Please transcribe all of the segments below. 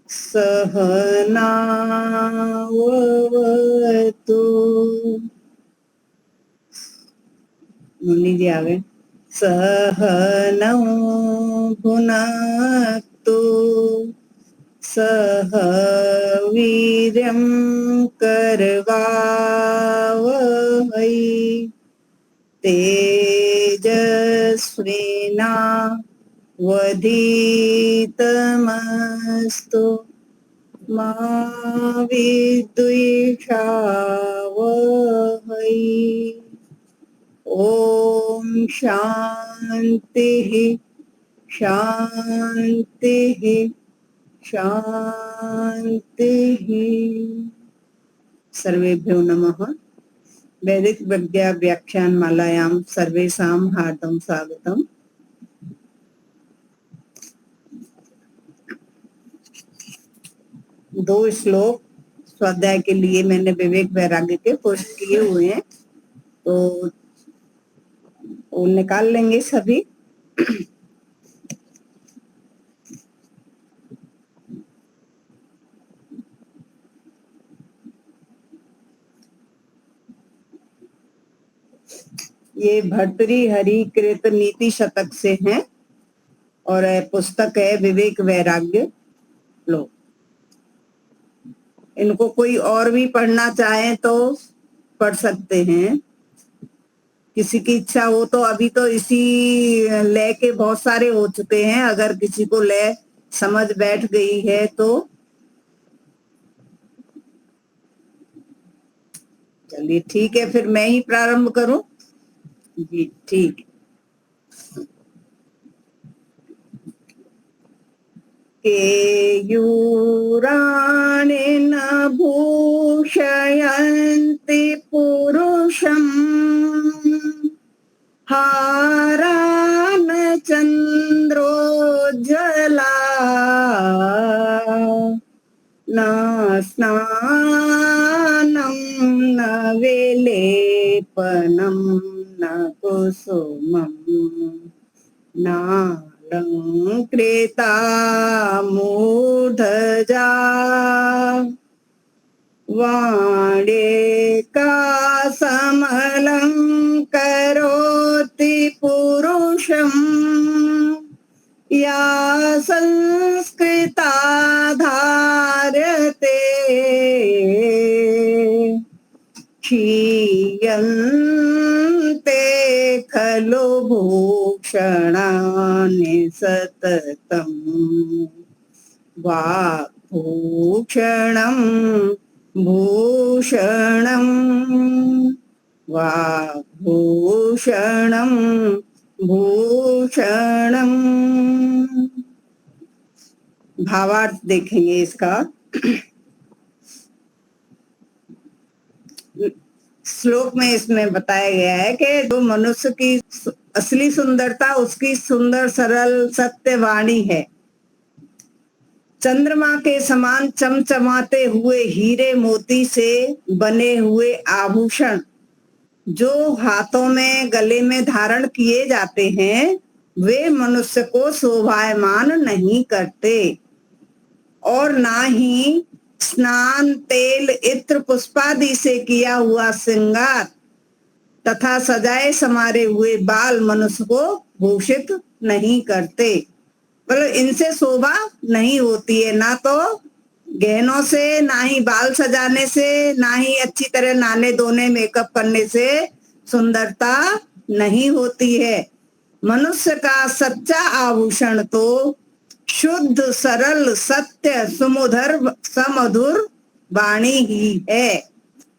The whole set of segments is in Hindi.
सहनावतु। मुनि जी आ गए। सहनौ भुनक्तु सह वीर्यं करवावहै तेजस्विनावधीतमस्तु मा विद्विषावहै। ओम शांति शांति शांति। सर्वेभ्यो नमः। वैदिक विद्या व्याख्यान मालायां सर्वेषां हार्दं स्वागतम्। दो श्लोक स्वाध्याय के लिए मैंने विवेक वैराग्य के पोस्ट किए हुए हैं, तो वो निकाल लेंगे सभी। ये भर्तृहरि कृत नीति शतक से हैं और पुस्तक है विवेक वैराग्य। लो, इनको कोई और भी पढ़ना चाहे तो पढ़ सकते हैं, किसी की इच्छा हो तो। अभी तो इसी लय के बहुत सारे हो चुके हैं, अगर किसी को लय समझ बैठ गई है तो चलिए ठीक है, फिर मैं ही प्रारंभ करूं जी। ठीक। केयूराणि न भूषयन्ति पुरुषम् हारान चन्द्रोज्ज्वला न स्नानं न विलेपनं न कुसुमम् नालङ्कृता मूढजा वाणिका समलङ्करोति पुरुषम् या संस्कृता धार्यते क्षीयन्ते खलु भूषणानि सततं वाक्भूषणं भूषणं वाक्भूषणं भूषणं। भावार्थ देखेंगे इसका। श्लोक में इसमें बताया गया है कि जो मनुष्य की असली सुंदरता उसकी सुंदर सरल सत्य वाणी है। चंद्रमा के समान चमचमाते हुए हीरे मोती से बने हुए आभूषण जो हाथों में गले में धारण किए जाते हैं, वे मनुष्य को शोभायमान नहीं करते, और ना ही स्नान तेल इत्र पुष्पादि से किया हुआ श्रृंगार तथा सजाए समारे हुए बाल मनुष्य को भूषित नहीं करते। मतलब इनसे शोभा नहीं होती है, ना तो गहनों से, ना ही बाल सजाने से, ना ही अच्छी तरह नहाने धोने मेकअप करने से सुंदरता नहीं होती है। मनुष्य का सच्चा आभूषण तो शुद्ध सरल सत्य सुमधुर समधुर वाणी ही है।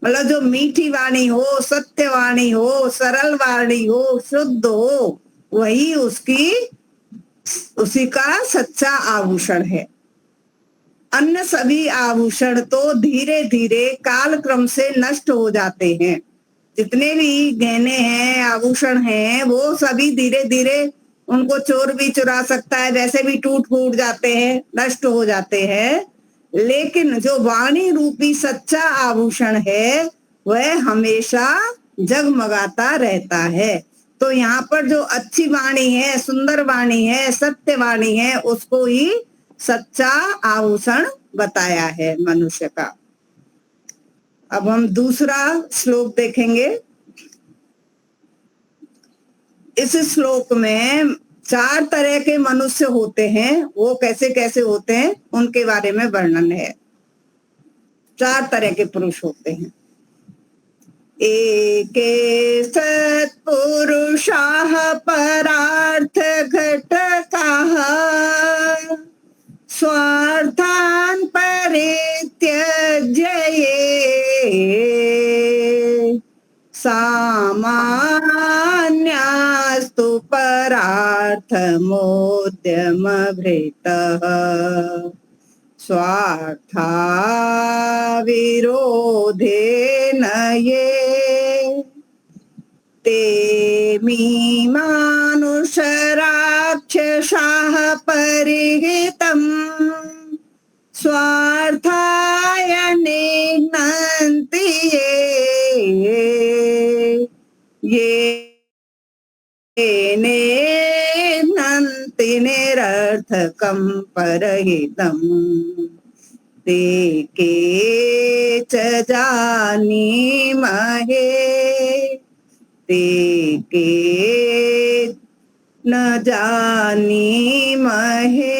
मतलब जो मीठी वाणी हो, सत्य वाणी हो, सरल वाणी हो, शुद्ध हो, वही उसी का सच्चा आभूषण है। अन्य सभी आभूषण तो धीरे धीरे काल क्रम से नष्ट हो जाते हैं। जितने भी गहने हैं, आभूषण हैं, वो सभी धीरे धीरे, उनको चोर भी चुरा सकता है, वैसे भी टूट फूट जाते हैं, नष्ट हो जाते हैं। लेकिन जो वाणी रूपी सच्चा आभूषण है वह हमेशा जगमगाता रहता है। तो यहाँ पर जो अच्छी वाणी है, सुंदर वाणी है, सत्य वाणी है, उसको ही सच्चा आभूषण बताया है मनुष्य का। अब हम दूसरा श्लोक देखेंगे। इस श्लोक में 4 तरह के मनुष्य होते हैं, वो कैसे कैसे होते हैं उनके बारे में वर्णन है। 4 तरह के पुरुष होते हैं। एके सत्पुरुषाः परार्थ घटकाः स्वार्थान् परित्यज्य ये सामान्यास्तु परार्थमोद्यमभृतः स्वार्था विरोधेन ये ते मीमानुषराक्षसाः परिहितम् स्वार्थाय निघ्नन्ति ये निघ्नन्ति निरर्थकं परहितम् ते के च जानीमहे ते के न जानीमहे।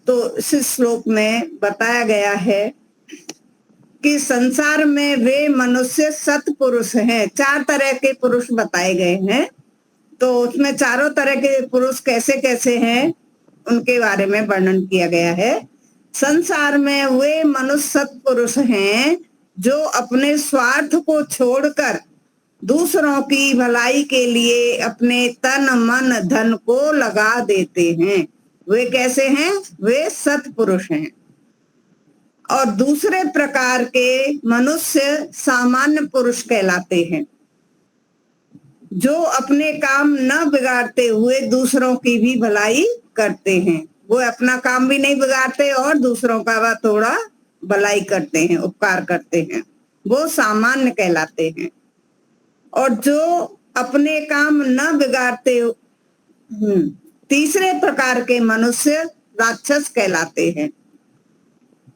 तो इस श्लोक में बताया गया है कि संसार में वे मनुष्य सत्पुरुष हैं। 4 तरह के पुरुष बताए गए हैं। तो उसमें चारों तरह के पुरुष कैसे कैसे हैं उनके बारे में वर्णन किया गया है। संसार में वे मनुष्य सत्पुरुष हैं जो अपने स्वार्थ को छोड़कर दूसरों की भलाई के लिए अपने तन मन धन को लगा देते हैं। वे कैसे हैं? वे सत्पुरुष हैं। और दूसरे प्रकार के मनुष्य सामान्य पुरुष कहलाते हैं, जो अपने काम न बिगाड़ते हुए दूसरों की भी भलाई करते हैं। वो अपना काम भी नहीं बिगाड़ते और दूसरों का वह थोड़ा भलाई करते हैं, उपकार करते हैं, वो सामान्य कहलाते हैं। और जो अपने काम न बिगाड़ते तीसरे प्रकार के मनुष्य राक्षस कहलाते हैं,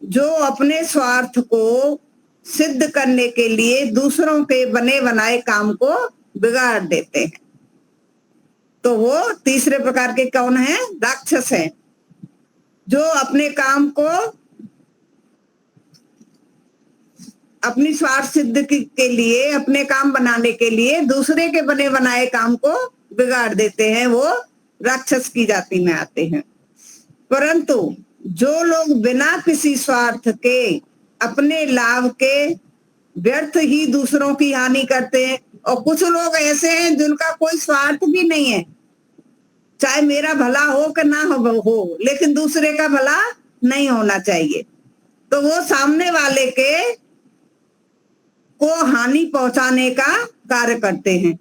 जो अपने स्वार्थ को सिद्ध करने के लिए दूसरों के बने बनाए काम को बिगाड़ देते हैं। तो वो तीसरे प्रकार के कौन है? राक्षस हैं, जो अपने काम को अपनी स्वार्थ सिद्ध के लिए, अपने काम बनाने के लिए दूसरे के बने बनाए काम को बिगाड़ देते हैं। वो राक्षस की जाति में आते हैं। परंतु जो लोग बिना किसी स्वार्थ के अपने लाभ के व्यर्थ ही दूसरों की हानि करते हैं, और कुछ लोग ऐसे हैं जिनका कोई स्वार्थ भी नहीं है, चाहे मेरा भला हो कि ना हो, लेकिन दूसरे का भला नहीं होना चाहिए, तो वो सामने वाले के को हानि पहुंचाने का कार्य करते हैं।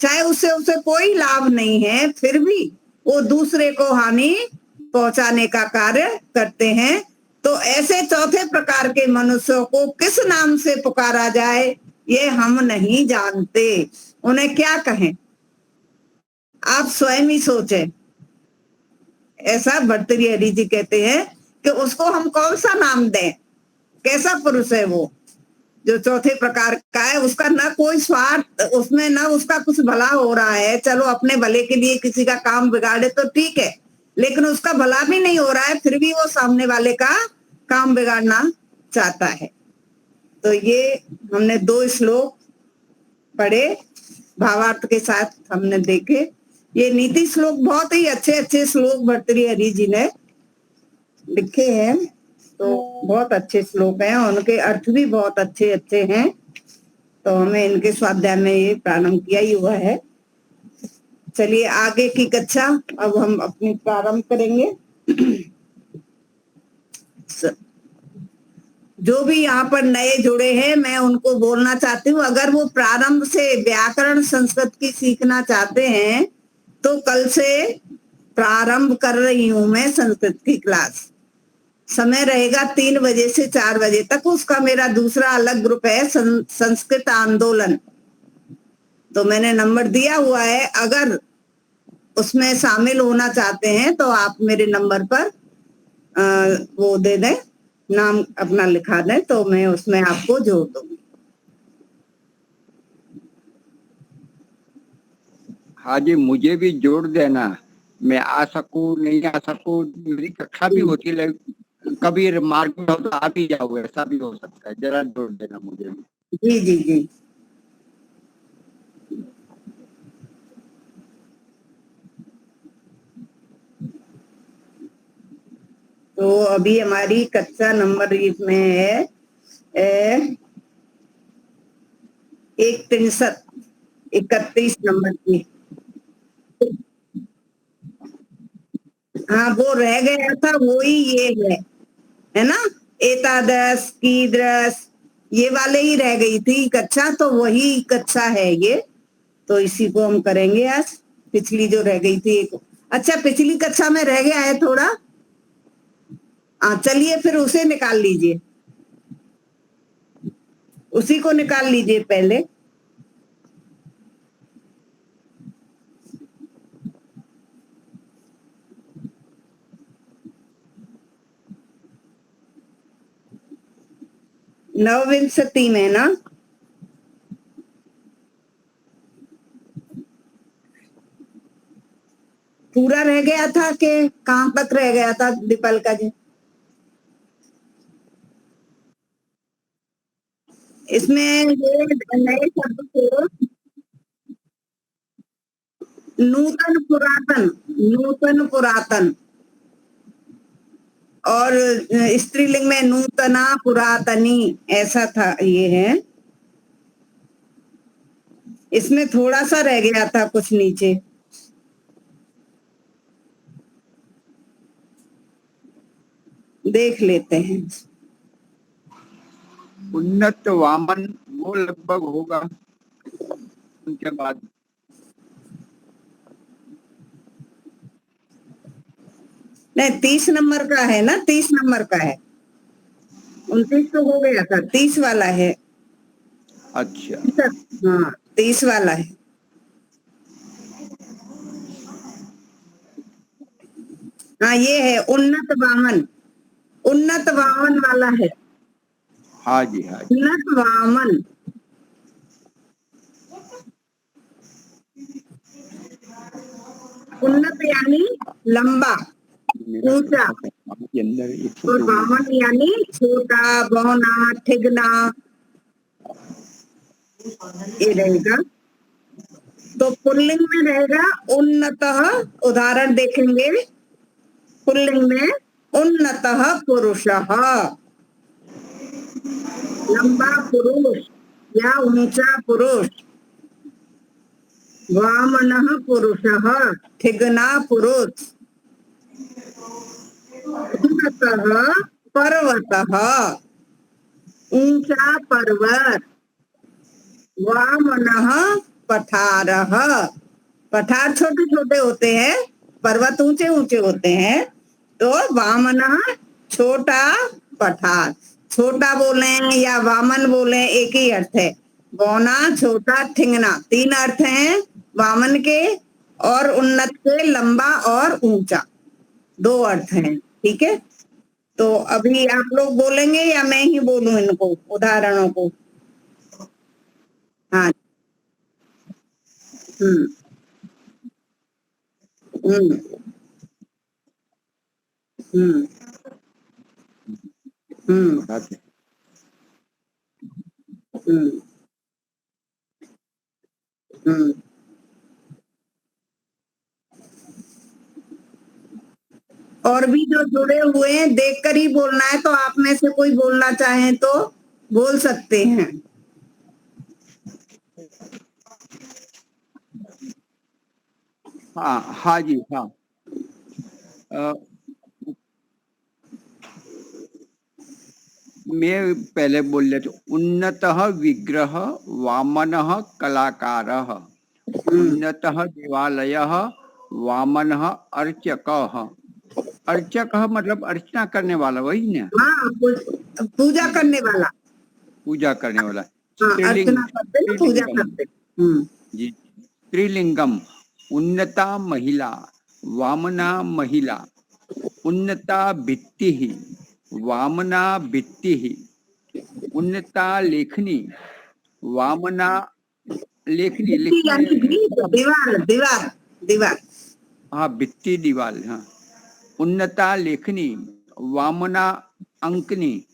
चाहे उससे उसे कोई लाभ नहीं है, फिर भी वो दूसरे को हानि पहुंचाने का कार्य करते हैं। तो ऐसे चौथे प्रकार के मनुष्यों को किस नाम से पुकारा जाए ये हम नहीं जानते। उन्हें क्या कहें, आप स्वयं ही सोचें। ऐसा भर्तृहरि जी कहते हैं कि उसको हम कौन सा नाम दें, कैसा पुरुष है वो जो चौथे प्रकार का है। उसका ना कोई स्वार्थ, उसमें ना उसका कुछ भला हो रहा है। चलो अपने भले के लिए किसी का काम बिगाड़े तो ठीक है, लेकिन उसका भला भी नहीं हो रहा है, फिर भी वो सामने वाले का काम बिगाड़ना चाहता है। तो ये हमने 2 श्लोक पढ़े, भावार्थ के साथ हमने देखे। ये नीति श्लोक बहुत ही अच्छे अच्छे श्लोक भर्तृहरि जी ने लिखे हैं, तो बहुत अच्छे श्लोक हैं, उनके अर्थ भी बहुत अच्छे अच्छे हैं। तो हमें इनके स्वाध्याय में ये प्रारंभ किया ही हुआ है। चलिए आगे की कक्षा अब हम अपनी प्रारंभ करेंगे। जो भी यहाँ पर नए जुड़े हैं, मैं उनको बोलना चाहती हूँ, अगर वो प्रारंभ से व्याकरण संस्कृत की सीखना चाहते हैं तो कल से प्रारंभ कर रही हूँ मैं संस्कृत की क्लास। समय रहेगा 3 बजे से 4 बजे तक। उसका मेरा दूसरा अलग ग्रुप है, संस्कृत आंदोलन। तो मैंने नंबर दिया हुआ है, अगर उसमें शामिल होना चाहते हैं तो आप मेरे नंबर पर वो दे दें, नाम अपना लिखा दें, तो मैं उसमें आपको जोड़ दूंगी। हाँ जी, मुझे भी जोड़ देना। मैं आ सकूं नहीं आ सकूं, मेरी कक्षा भी होती है, कभी मार्ग में हो तो आ भी जाओ, ऐसा भी हो सकता है। जरा जोड़ देना मुझे भी। जी जी जी। तो अभी हमारी कक्षा नंबर इसमें है 31 नंबर की। हाँ, वो रह गया था, वो ही ये है ना, एतादृश कीदृश, ये वाले ही रह गई थी कक्षा, तो वही कक्षा है ये। तो इसी को हम करेंगे आज। पिछली जो रह गई थी एक, अच्छा पिछली कक्षा में रह गया है थोड़ा। चलिए फिर उसे निकाल लीजिए, उसी को निकाल लीजिए पहले। नवविंशति में ना, पूरा रह गया था कि कहाँ तक रह गया था दीपलका जी? इसमें ये नए शब्द को नूतन पुरातन, नूतन पुरातन, और स्त्रीलिंग में नूतना पुरातनी, ऐसा था ये है। इसमें थोड़ा सा रह गया था कुछ नीचे, देख लेते हैं। उन्नत वामन, वो लगभग होगा उनके बाद। नहीं, 30 नंबर का है ना, 30 नंबर का है। 29 तो हो गया था, 30 वाला है। अच्छा, हाँ, 30 वाला है। हाँ, ये है उन्नत वामन, उन्नत वामन वाला है। हाँ जी, हाँ जी। उन्नत वामन, उन्नत यानी लंबा ऊंचा, और वामन यानी छोटा बौना ठिगना, ये रहेगा। तो पुल्लिंग में रहेगा उन्नतः, उदाहरण देखेंगे। पुल्लिंग में उन्नतः पुरुषः, लंबा पुरुष या ऊंचा पुरुष। वामनः पुरुषः, ठिगना पुरुष। उन्नतः पर्वतः, ऊंचा पर्वत। वामनः पठारः, पठार छोटे छोटे होते हैं, पर्वत ऊंचे ऊंचे होते हैं। तो वामनः छोटा पठार, छोटा बोले या वामन बोले एक ही अर्थ है। बौना, छोटा, ठिंगना, 3 अर्थ हैं वामन के, और उन्नत के लंबा और ऊंचा, 2 अर्थ हैं। ठीक है, तो अभी आप लोग बोलेंगे या मैं ही बोलूं इनको, उदाहरणों को? हाँ। हम्म हम्म हम्म हम्म हम्म हम्म। और भी जो जुड़े हुए हैं देखकर ही बोलना है, तो आप में से कोई बोलना चाहें तो बोल सकते हैं। हाँ हाँ जी, हाँ। मैं पहले बोल लेता हूँ। उन्नतः विग्रह वामनः कलाकारः, उन्नतः देवालयः वामनः अर्चकः। अर्चकः मतलब अर्चना करने वाला, वही ना? हाँ, पूजा करने वाला। पूजा करने वाला। हाँ, अर्चना करते ना, पूजा करते। जी। स्त्रीलिंगम उन्नता महिला, वामना महिला, उन्नता भित्तिः, वामना भित्तिः, उन्नता लेखनी, वामना लेखनी। भित्ति लिखने यानी भीत, मतलब दीवार दीवार दीवार। हाँ, भित्ति दीवार। हाँ, उन्नता लेखनी, वामना अंकनी।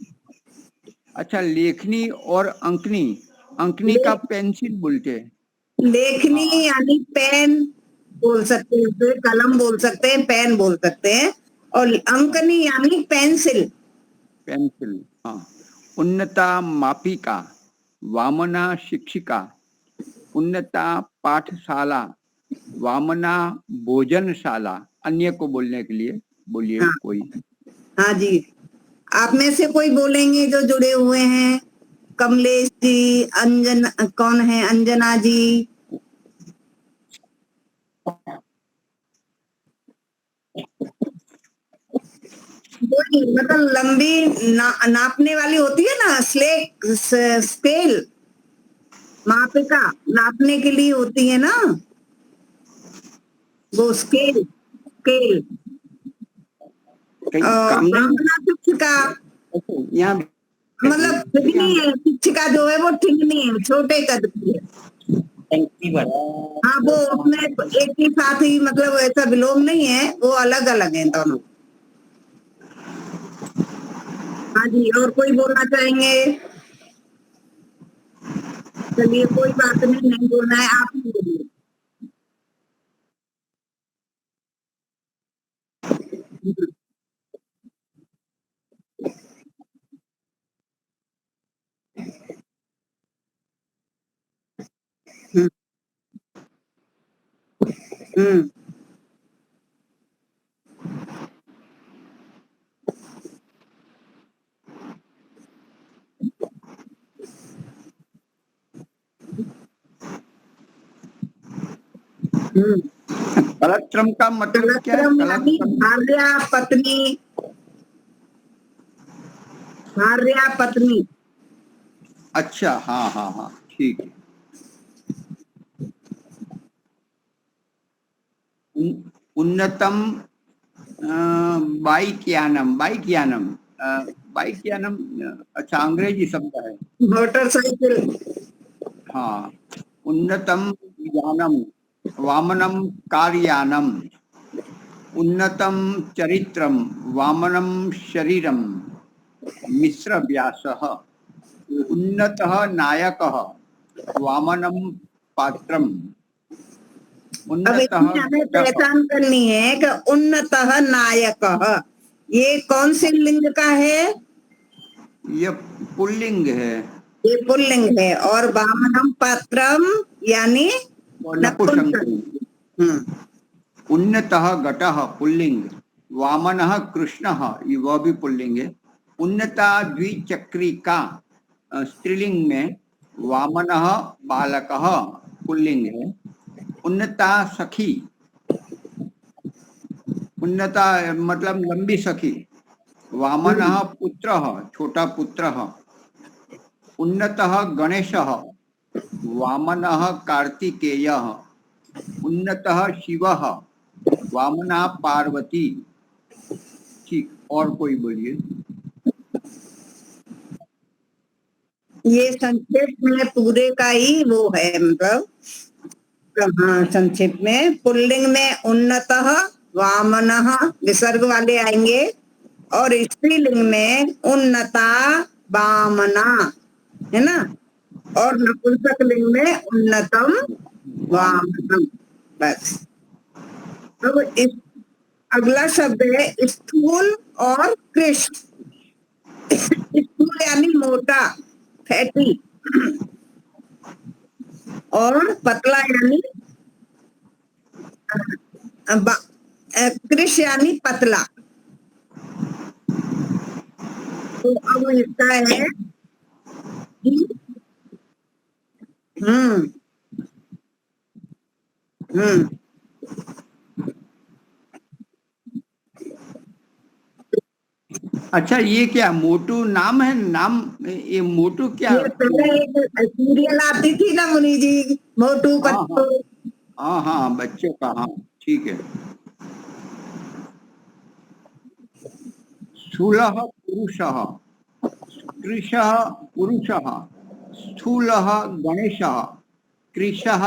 अच्छा, लेखनी और अंकनी, अंकनी ले, का पेंसिल बोलते हैं। लेखनी हाँ, यानी पेन बोल सकते हैं, उसे कलम बोल सकते हैं, पेन बोल सकते हैं। और अंकनी यानी पेंसिल। पेंसिल। हाँ, उन्नता मापिका, वामना शिक्षिका, उन्नता पाठशाला, वामना भोजनशाला। अन्य को बोलने के लिए बोलिए हाँ कोई। हाँ जी, आप में से कोई बोलेंगे जो जुड़े हुए हैं? कमलेश जी, अंजन, कौन है, अंजना जी? कोई मतलब लंबी नापने वाली होती है ना, स्केल, मापिका नापने के लिए होती है ना, वो स्केल स्केल। कहीं काम नहीं भावना शिक्षिका है यहाँ। मतलब ठिकनी है, शिक्षिका जो है वो ठिकनी है, छोटे कद की है। हाँ, वो उसमें एक ही साथ ही मतलब ऐसा विलोम नहीं है, वो अलग अलग है दोनों। हाँ जी, और कोई बोलना चाहेंगे? चलिए कोई बात नहीं, नहीं बोलना है, आप ही बोलिए। हम्म हम्म हम्म। कलत्रम का मतलब क्या है? कलत्रम यानी कलत्रम। भार्या पत्नी, भार्या पत्नी। अच्छा, हाँ हाँ हाँ, ठीक है। उन्नतम बाइकयानम, बाइकयानम, बाइकयानम। अच्छा, अंग्रेजी शब्द है। मोटरसाइकिल। हाँ, उन्नतम यानम, वामनम कारयानम, उन्नतम चरित्रम, वामनम शरीरम, मिश्र व्यासः, उन्नतः नायकः, वामनम पात्रम, अब उन्नतः इसमें हमें घटः। पहचान करनी है कि उन्नतः नायकः ये कौन से लिंग का है? ये पुल्लिंग है ये पुल्लिंग है। और वामनम पात्रम यानी और नपुंसक। नपुंसकलिंग। हम्म उन्नतः घटः पुल्लिंग, वामनः कृष्णः, ये वह भी पुल्लिंग है। उन्नता द्विचक्रिका स्त्रीलिंग में, वामनः बालकः पुल्लिंग है। उन्नता सखी, उन्नता मतलब लंबी सखी, वामनः पुत्रः छोटा पुत्रः। उन्नतः गणेशः, वामनः कार्तिकेयः। उन्नतः शिवः, वामना पार्वती। ठीक, और कोई बोलिए। ये संक्षेप में पूरे का ही वो है मतलब। हाँ, संक्षेप में पुल्लिंग में उन्नतः, वामनः विसर्ग वाले आएंगे। और स्त्रीलिंग में उन्नता, वामना, है ना। और नपुंसक लिंग में उन्नतम, वामन। वामनम। बस। अब इस अगला शब्द है स्थूल और कृष्ण। स्थूल यानी मोटा, फैटी। और पतला यानी कृष यानी पतला। तो अब इसका है कि हम्म हम्म अच्छा, ये क्या मोटू नाम है? नाम ये मोटू क्या? ये पहले एक सीरियल आती थी ना मुनि जी, मोटू हाँ हाँ पतलू। हाँ हाँ, बच्चों का, हाँ ठीक है। स्थूलः पुरुषः, कृशः पुरुषः, स्थूलः गणेशः, कृशः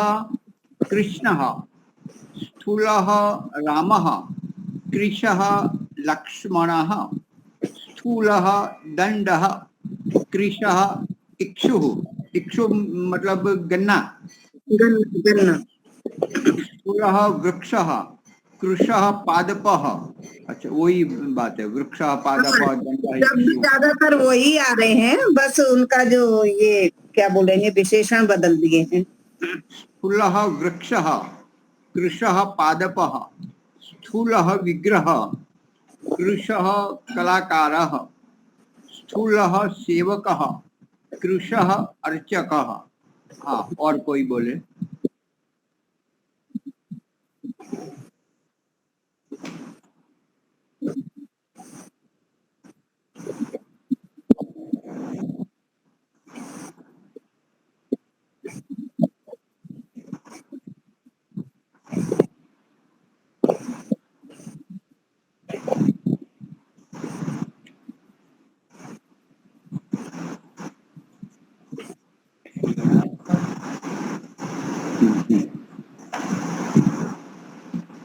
कृष्णः, स्थूलः रामः, कृशः लक्ष्मणः, स्थूलः दंडः, कृशः इक्षुः। इक्षु मतलब गन्ना। गन्ना। स्थूलः वृक्षः, कृशः पादपः। अच्छा, वही बात है, वृक्षः पादपः दंडः शब्द इक्षुः। ज्यादातर वही आ रहे हैं, बस उनका जो ये क्या बोलेंगे विशेषण बदल दिए हैं। स्थूलः वृक्षः, कृशः पादपः, स्थूलः विग्रह, कृशः कलाकारः, स्थूलः सेवकः, कृशः अर्चकः। हाँ, और कोई बोले?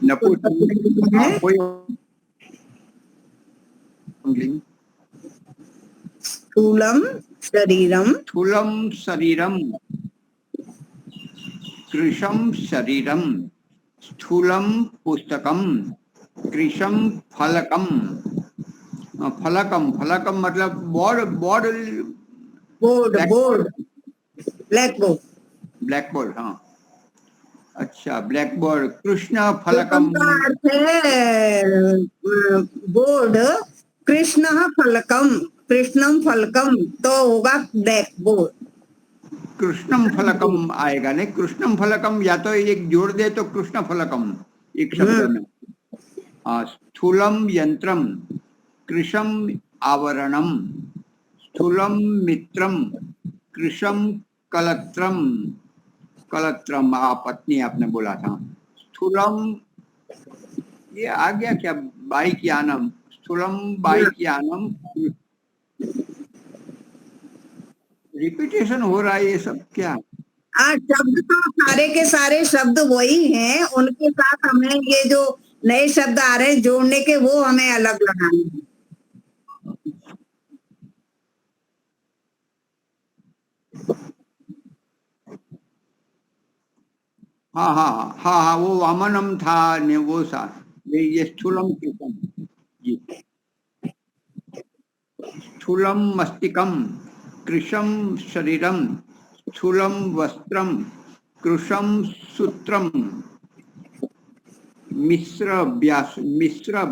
नपुंसकलिंग। हाँ, कोई स्थूलम शरीरम, स्थूलम शरीरम, कृशम शरीरम, स्थूलम पुस्तकम, कृशम फलकम। फलकम, फलकम मतलब board, board, board, board, black board. Black board, हाँ। अच्छा, ब्लैक बोर्ड, कृष्ण फलकम। कृष्ण का अर्थ है बोर्ड, कृष्ण फलकम, कृष्णम फलकम तो होगा ब्लैक बोर्ड। कृष्णम फलकम आएगा नहीं, कृष्णम फलकम या तो एक जोड़ दे तो कृष्ण फलकम एक शब्द में। स्थूलम यंत्रम, कृशम आवरणम, स्थूलम मित्रम, कृशम कलत्रम। कलत्रम पत्नी आपने बोला था। स्थूलम, ये आ गया क्या? Bike Yanam, स्थूलम bike Yanam. Repetition हो रहा है ये सब क्या? शब्द तो सारे के सारे शब्द वही हैं, उनके साथ हमें ये जो नए शब्द आ रहे हैं जोड़ने के, वो हमें अलग लगाने हैं। हाँ हाँ हाँ हाँ, वो वामनम था ने वो सा, ये स्थूलम कृतम। जी, स्थूलम मस्तिकम, कृशम शरीरम, स्थूलम वस्त्रम, कृशम सूत्रम, मिश्र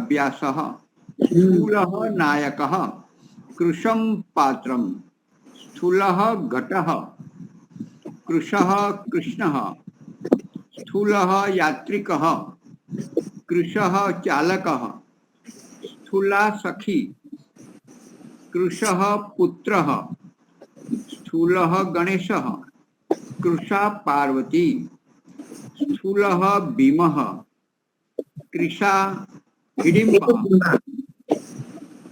व्यासः, स्थूलः नायकः, कृशम पात्रम, स्थूलः घटः, कृशः कृष्णः, स्थूलः यात्रिकः, कृशः चालकः, स्थूला सखी, कृशः पुत्रः, स्थूलः गणेशः, कृशा पार्वती, स्थूलः भीमः, कृशा हिडिंबा।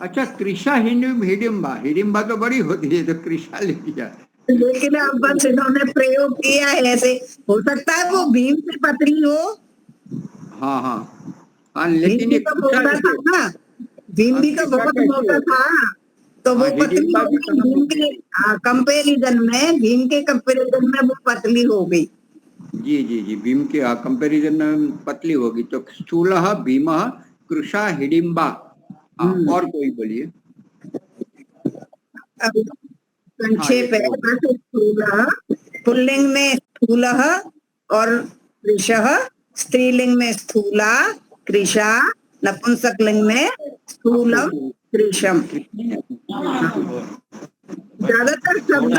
अच्छा, कृशा हिडिंबा, हिडिंबा तो बड़ी होती है तो कृशा ले लिया। लेकिन अब बस इन्होंने प्रयोग किया है ऐसे, हो सकता है वो भीम से पतली हो। हाँ हाँ हाँ, भीम लेकिन भी ये तो कृशा मोटा था ऐसे। ना, भीम हाँ, भी तो कृशा बहुत कैसी मोटा हो? था, तो हाँ, वो पतली हिडिंबा हो भी गई कहाँ भीम मोटी के है? कंपेरिजन में, भीम के कंपेरिजन में वो पतली हो गई। जी जी जी, भीम के कंपैरिजन में पतली होगी तो स्थूलः भीमः, कृशा हिडिंबा। हाँ, और कोई बोलिए। अब हाँ, संक्षेप एक है दो। बस। स्थूल, पुल्लिंग में स्थूल और कृशः, स्त्रीलिंग में स्थूला कृशा, नपुंसक लिंग में स्थूलम कृशम। ज्यादातर शब्द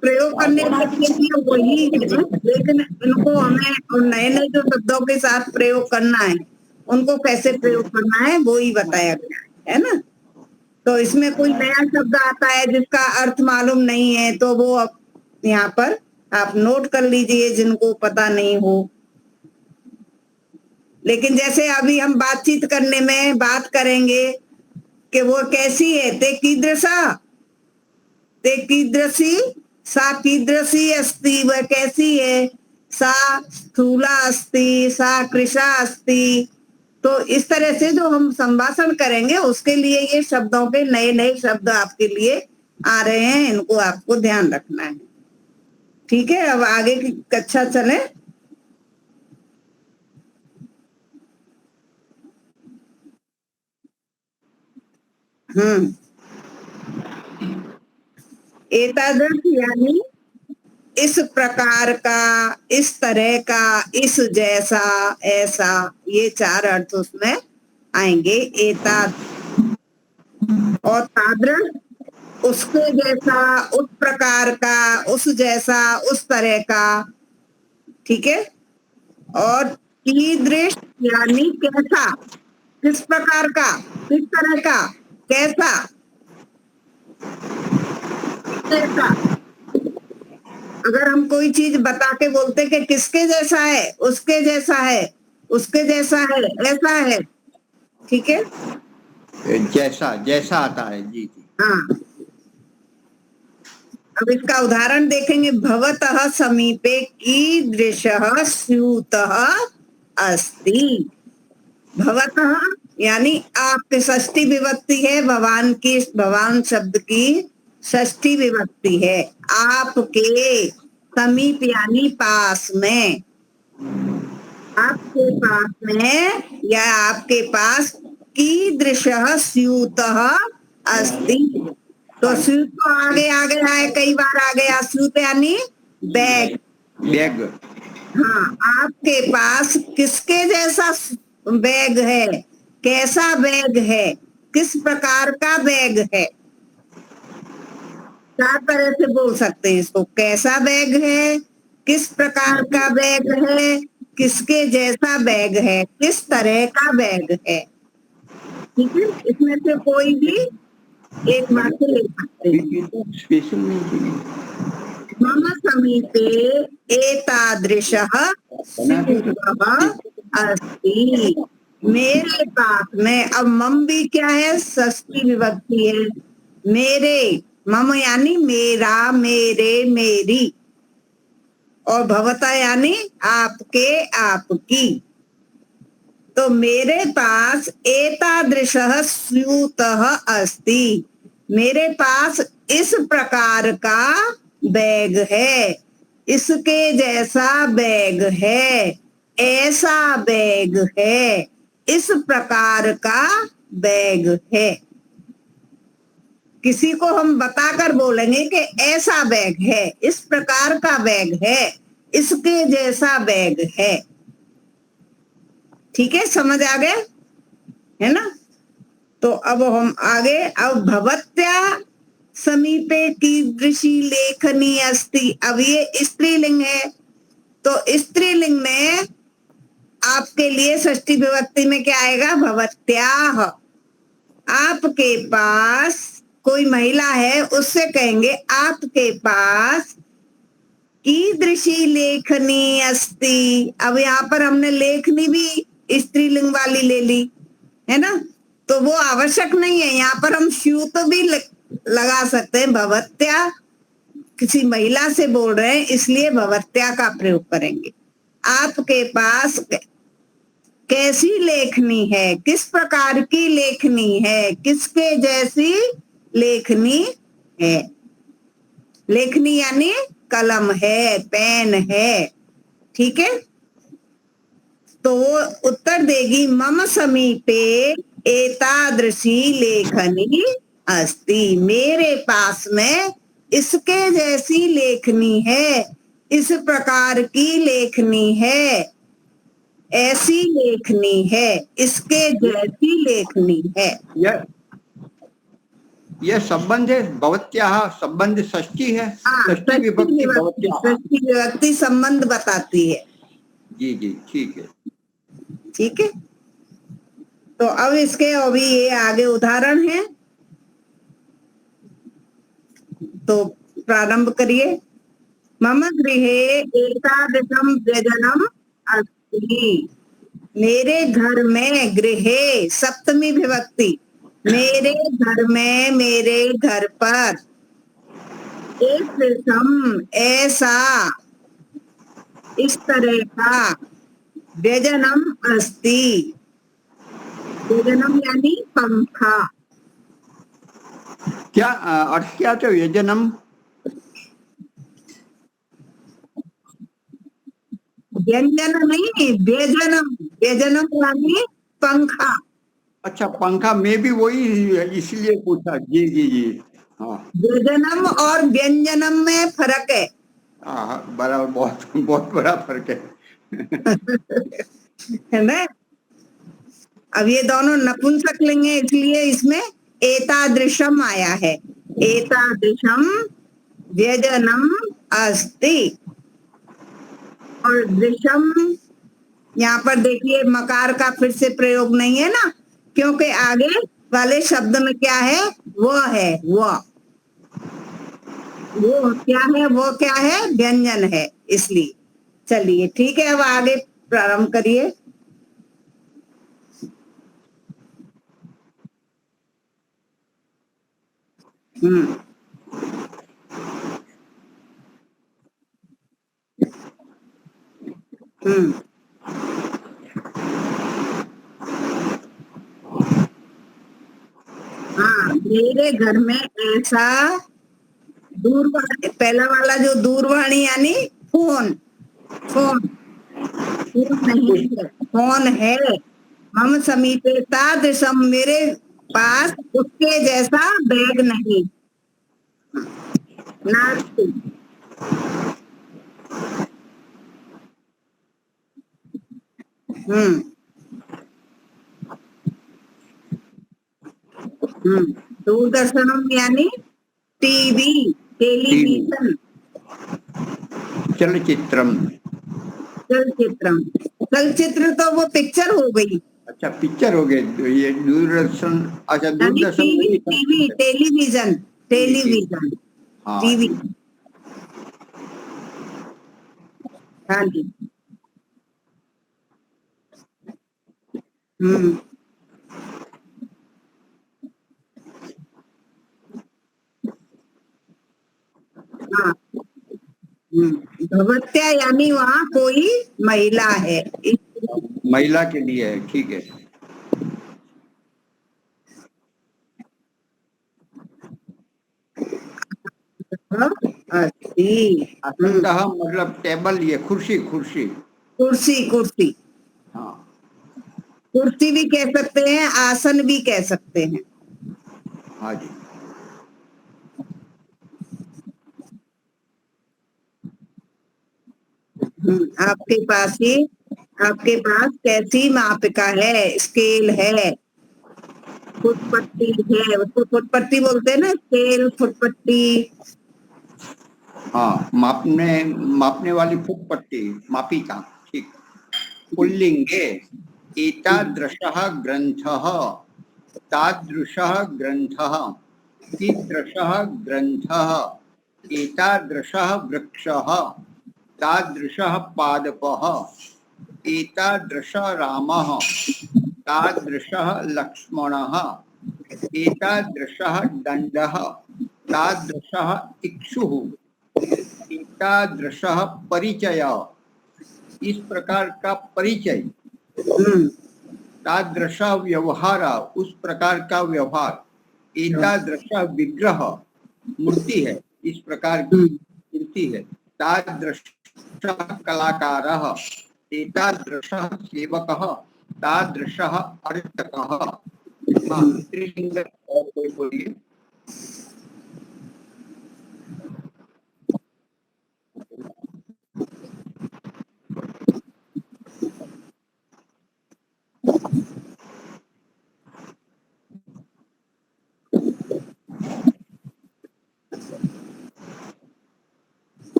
प्रयोग करने के लिए वही है, लेकिन इनको हमें नए नए जो शब्दों के साथ प्रयोग करना है, उनको कैसे प्रयोग करना है वो ही बताया गया है ना। तो इसमें कोई नया शब्द आता है जिसका अर्थ मालूम नहीं है तो वो अब यहाँ पर आप नोट कर लीजिए जिनको पता नहीं हो। लेकिन जैसे अभी हम बातचीत करने में बात करेंगे कि वो कैसी है, ते कीदृशी सा कीदृशी अस्ति, वह कैसी है, सा स्थूला अस्ति, सा कृशा अस्ति। तो इस तरह से जो हम संभाषण करेंगे उसके लिए ये शब्दों के नए नए शब्द आपके लिए आ रहे हैं, इनको आपको ध्यान रखना है। ठीक है, अब आगे की कक्षा चले। एतादृश यानी इस प्रकार का, इस तरह का, इस जैसा, ऐसा, ये 4 अर्थ उसमें आएंगे। एताद और तादृश उसके जैसा, उस प्रकार का, उस जैसा, उस तरह का। ठीक है, और कीदृश यानी कैसा, किस प्रकार का, किस तरह का, कैसा, कैसा। अगर हम कोई चीज बता के बोलते कि किसके जैसा है, उसके जैसा है, उसके जैसा है, ऐसा है। ठीक है, जैसा जैसा आता है। जी जी। हाँ, अब इसका उदाहरण देखेंगे। भवतः समीपे कीदृशः स्यूतः अस्ति। भवतः यानी आपके षष्ठी विभक्ति है, भगवान की, भगवान शब्द की षष्ठी विभक्ति है। आपके, समीप यानी पास में, आपके पास में या आपके पास कीदृशः स्यूतः अस्ति। तो स्यूत तो आगे आगे आए, कई बार आ गया। स्यूत यानी बैग, बैग। हाँ, आपके पास किसके जैसा बैग है, कैसा बैग है, किस प्रकार का बैग है। 4 तरह से बोल सकते हैं इसको। कैसा बैग है, किस प्रकार का बैग है, किसके जैसा बैग है, किस तरह का बैग है। ठीक है, इसमें से कोई भी एक वाक्य ले सकते हैं। स्पेशल नहीं। मम समीपे एतादृशः स्यूतः अस्ति। मेरे पास में, अब मम भी क्या है, षष्ठी विभक्ति है। मेरे, मम यानी मेरा, मेरे, मेरी, और भवता यानी आपके, आपकी। तो मेरे पास एतादृशः स्यूतः अस्ति, मेरे पास इस प्रकार का बैग है, इसके जैसा बैग है, ऐसा बैग है, इस प्रकार का बैग है। किसी को हम बताकर बोलेंगे कि ऐसा बैग है, इस प्रकार का बैग है, इसके जैसा बैग है। ठीक है, समझ आ गए, है ना। तो अब हम आगे, अब भवत्या समीपे कीदृशी लेखनी अस्ति। अब ये स्त्रीलिंग है, तो स्त्रीलिंग में आपके लिए षष्ठी विभक्ति में क्या आएगा, भवत्याः। आपके पास कोई महिला है, उससे कहेंगे आपके पास कीदृशी लेखनी अस्ति। अब यहाँ पर हमने लेखनी भी स्त्रीलिंग वाली ले ली, है ना, तो वो आवश्यक नहीं है। यहाँ पर हम स्यूत भी लगा सकते हैं। भवत्या, किसी महिला से बोल रहे हैं इसलिए भवत्या का प्रयोग करेंगे। आपके पास कैसी लेखनी है, किस प्रकार की लेखनी है, किसके जैसी लेखनी है। लेखनी यानी कलम है, पेन है। ठीक है, तो वो उत्तर देगी मम समीपे एतादृशी लेखनी अस्ति। मेरे पास में इसके जैसी लेखनी है, इस प्रकार की लेखनी है, ऐसी लेखनी है, इसके जैसी लेखनी है। यह संबंध है, भवत्याः संबंध षष्ठी है। षष्ठी विभक्ति भवत्याः, षष्ठी विभक्ति संबंध बताती है। जी जी, ठीक है। ठीक है, तो अब इसके अभी ये आगे उदाहरण है। तो प्रारंभ करिए। मम गृहे एतादृशं व्यजनम अस्ति। मेरे घर में, गृहे सप्तमी विभक्ति, मेरे घर में, मेरे घर पर, एतादृशम ऐसा, इस तरह का, व्यजनम अस्ति। व्यजनम यानी पंखा। क्या अर्थ क्या था व्यजनम? व्यंजन नहीं, व्यजनम। व्यजनम यानी पंखा। अच्छा, पंखा में भी वही, इसलिए पूछा। जी जी जी, हाँ। व्यजनम और व्यंजनम में फर्क है। हाँ बराबर, बहुत बहुत बड़ा फर्क है। है ना? अब ये दोनों नपुंसक लिंग है, इसलिए इसमें एतादृशम आया है। एतादृशम व्यजनम अस्ति। और दृशम, यहाँ पर देखिए मकार का फिर से प्रयोग नहीं है ना, क्योंकि आगे वाले शब्द में क्या है? वह है, वह। वो क्या है? वो क्या है? व्यंजन है, इसलिए। चलिए ठीक है, अब आगे प्रारंभ करिए। हम्म हम्म हाँ, मेरे घर में ऐसा दूरवाणी, पहला वाला जो दूरवाणी यानी फोन। फोन, फोन नहीं है, फोन है। हम समीपे तादृशम, मेरे पास उसके जैसा बैग नहीं। नास्ति। हम्म दूरदर्शनम यानी टीवी, टीवी, टेलीविजन। चलचित्रम। चलचित्रम, चलचित्र तो वो पिक्चर हो गई। अच्छा, पिक्चर हो गए तो ये दूरदर्शन। अच्छा, यानी दूरदर्शन में टीवी, भी टीवी, चलचित्र। टेलीविजन, टीवी टीवी, टेलीविजन, हाँ टीवी। ठीक। हाँ जी। हम्म हाँ। भवत्या यानी वहाँ कोई महिला है। महिला के लिए है, ठीक है। अस्ति। आसनतः मतलब टेबल, ये कुर्सी, कुर्सी। कुर्सी, कुर्सी। हाँ कुर्सी भी कह सकते हैं, आसन भी कह सकते हैं। हाँ जी। आपके पास कैसी मापिका है? स्केल है, फुटपट्टी है, उसको फुटपट्टी बोलते हैं ना, स्केल, फुटपट्टी। हाँ, मापने मापने वाली फुटपट्टी, मापिका, ठीक। पुल्लिंगे एतादृशः ग्रन्थः, तादृशः ग्रन्थः, कीदृशः ग्रन्थः, एतादृशः वृक्षः, तादृशः पादपः, एतादृशः रामः, तादृशः लक्ष्मणः, एतादृशः दण्डः, तादृशः इक्षुः, एतादृशः परिचयः। इस प्रकार का परिचय। हम्म तादृश व्यवहार, उस प्रकार का व्यवहार। एतादृश विग्रह, मूर्ति है, इस प्रकार की मूर्ति है। तादृश कलाकारः, एतादृशः सेवकः, तादृशः अर्चकः। हाँ, स्त्रीलिंग। और कोई बोलिए।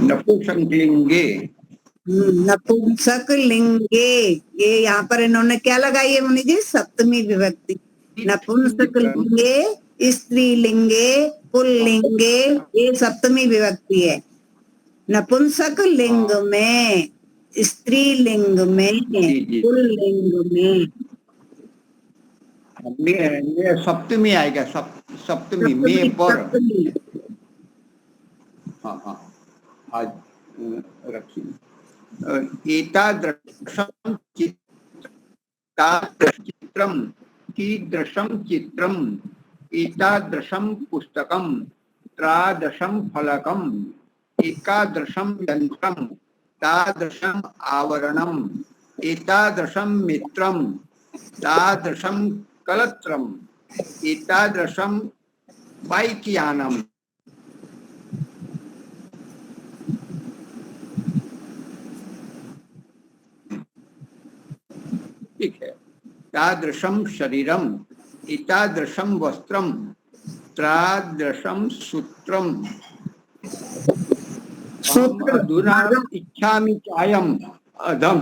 नपुंसकलिंगे। नपुंसक लिंगे, ये यहाँ पर इन्होंने क्या लगाई है मुनि जी? सप्तमी विभक्ति। नपुंसक लिंगे, स्त्रीलिंगे, पुल्लिंगे, ये सप्तमी विभक्ति है। नपुंसक लिंग में, स्त्रीलिंग में, पुल्लिंग में सप्तमी आएगा, सप्तमी में पर। हाँ हाँ, आज रखिए। एतादृशं चित्रम, कीदृशं चित्रम, एतादृशं पुस्तकम, तादृशं फलकम, एकादृशं यंत्रम, तादृशं आवरणम, एतादृशं मित्रम, तादृशं कलत्रम, एतादृशं बाइकयानम। ठीक है। तादृशं शरीरम, एतादृशं वस्त्रम, तादृशं सूत्रम, अधुना इच्छामि चायम अधम।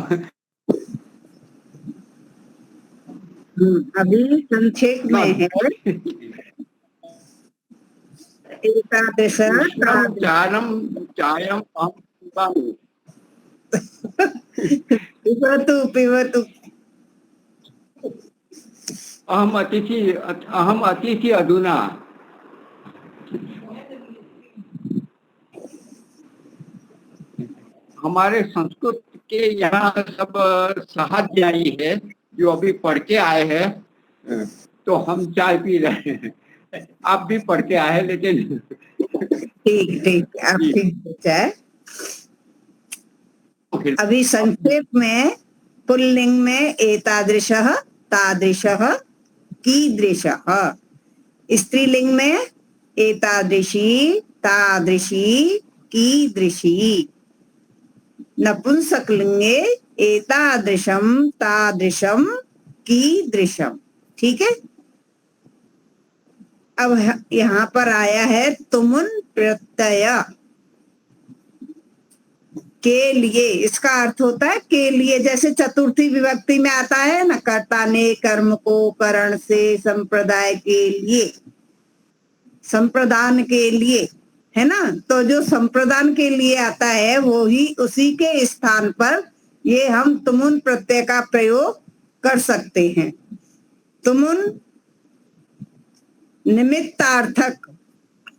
अभी संक्षेप में है। एकादश चायम चायम पिबतु पिबतु। अहम अतिथि अधुना। हमारे संस्कृत के यहाँ सब सहाध्यायी है जो अभी पढ़ के आए हैं, तो हम चाय पी रहे हैं। आप भी पढ़ के आए, लेकिन ठीक ठीक, आप ठीक चाय। अभी संक्षेप में, पुल्लिंग में एतादृशः, तादृशः, कीदृशः। स्त्रीलिंग में एतादृशी, तादृशी, कीदृशी। नपुंसकलिंगे एतादृशम, तादृशम, कीदृशम। ठीक है। अब यहाँ पर आया है तुमुन प्रत्यय, के लिए। इसका अर्थ होता है के लिए, जैसे चतुर्थी विभक्ति में आता है ना, कर्ता ने कर्म को करण से संप्रदाय के लिए, संप्रदान के लिए, है ना। तो जो संप्रदान के लिए आता है वो ही, उसी के स्थान पर ये हम तुमुन प्रत्यय का प्रयोग कर सकते हैं। तुमुन निमित्तार्थक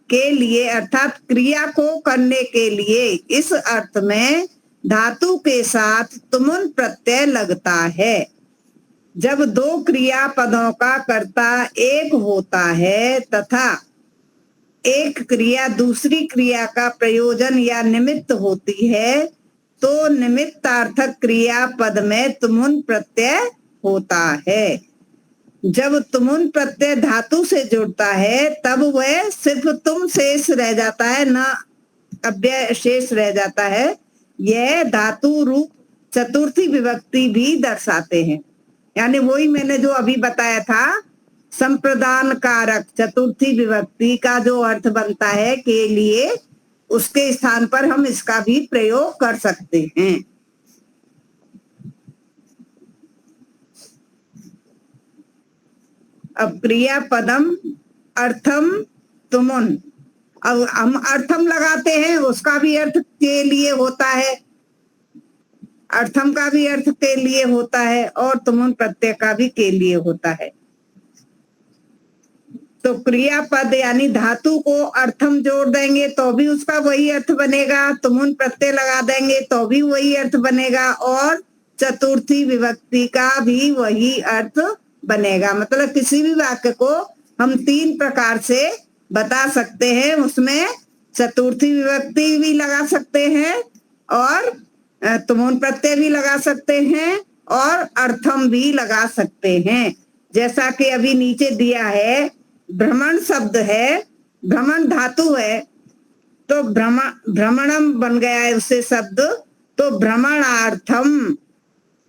के लिए, अर्थात क्रिया को करने के लिए, इस अर्थ में धातु के साथ तुमुन प्रत्यय लगता है। जब दो क्रिया पदों का कर्ता एक होता है तथा एक क्रिया दूसरी क्रिया का प्रयोजन या निमित्त होती है, तो निमित्तार्थक क्रिया पद में तुमुन प्रत्यय होता है। जब तुमुन प्रत्यय धातु से जुड़ता है तब वह सिर्फ तुम शेष रह जाता है, न अव्यय शेष रह जाता है। यह धातु रूप चतुर्थी विभक्ति भी दर्शाते हैं। यानी वही मैंने जो अभी बताया था, संप्रदान कारक चतुर्थी विभक्ति का जो अर्थ बनता है के लिए, उसके स्थान पर हम इसका भी प्रयोग कर सकते हैं। अब क्रिया पदम अर्थम तुमुन, अब हम अर्थम लगाते हैं, उसका भी अर्थ के लिए होता है, अर्थम का भी अर्थ के लिए होता है, और तुमुन प्रत्यय का भी के लिए होता है। तो क्रिया पद यानी धातु को अर्थम जोड़ देंगे तो भी उसका वही अर्थ बनेगा, तुमुन प्रत्यय लगा देंगे तो भी वही अर्थ बनेगा, और चतुर्थी विभक्ति का भी वही अर्थ बनेगा। मतलब किसी भी वाक्य को हम तीन प्रकार से बता सकते हैं। उसमें चतुर्थी विभक्ति भी लगा सकते हैं, और तुमुन प्रत्यय भी लगा सकते हैं, और अर्थम भी लगा सकते हैं। जैसा कि अभी नीचे दिया है, भ्रमण शब्द है, भ्रमण धातु है, तो भ्रमणम बन गया है उससे शब्द, तो भ्रमणार्थम